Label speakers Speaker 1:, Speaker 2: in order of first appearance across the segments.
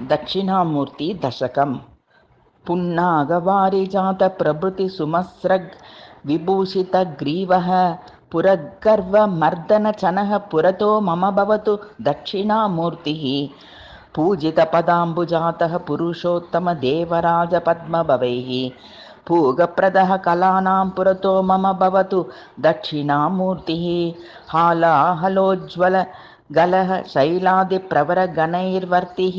Speaker 1: दक्षिणामूर्ति दशकम् पुन्नागवारिजात प्रभृति सुमस्रग् विभूषितग्रीवः पुरगर्वमर्दनचनः पुरतो मम भवतु दक्षिणामूर्तिः पूजितपदाम्बुजातः पुरुषोत्तमदेवराजपद्मभवैः पूगप्रदः कलानां पुरतो मम भवतु दक्षिणामूर्तिः हालाहलोज्ज्वल गलः शैलादिप्रवरगणैर्वर्तिः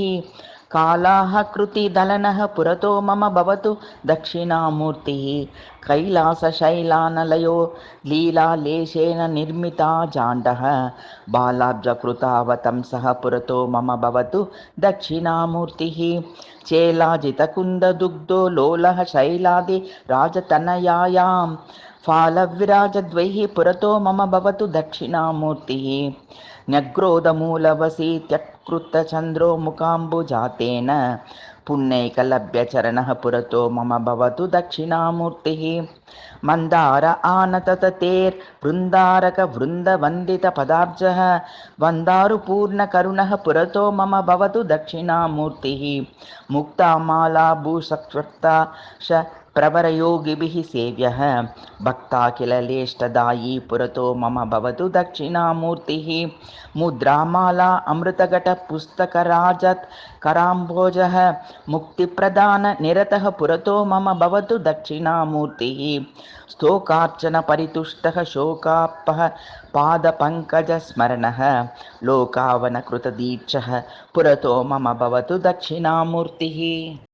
Speaker 1: कालाः कृतिदलनः पुरतो मम भवतु दक्षिणामूर्तिः कैलासशैलानलयो लीलालेशेन निर्मिता जाण्डः बालाब्जकृतावतंसः पुरतो मम भवतु दक्षिणामूर्तिः चेलाजितकुन्ददुग्धो लोलः शैलादिराजतनयायां फालविराजद्वैः पुरतो मम भवतु दक्षिणामूर्तिः न्यग्रोधमूलवसी त्यक्कृतचन्द्रो मुकाम्बुजातेन पुण्यैकलभ्यचरणः पुरतो मम भवतु दक्षिणामूर्तिः मन्दार आनतततेर्वृन्दारकवृन्दवन्दितपदाब्जः वन्दारुपूर्णकरुणः पुरतो मम भवतु दक्षिणामूर्तिः मुक्तामालाभूषक्ता प्रवरयोगिभिः सेव्यः भक्ताखिलेष्टदायी पुरतो मम भवतु दक्षिणामूर्तिः मुद्रामाला अमृतघटपुस्तकराजत् कराम्भोजः मुक्तिप्रदाननिरतः पुरतो मम भवतु दक्षिणामूर्तिः स्तोकार्चनपरितुष्टः शोकापः पादपङ्कजस्मरणः लोकावनकृतदीक्षः पुरतो मम भवतु दक्षिणामूर्तिः।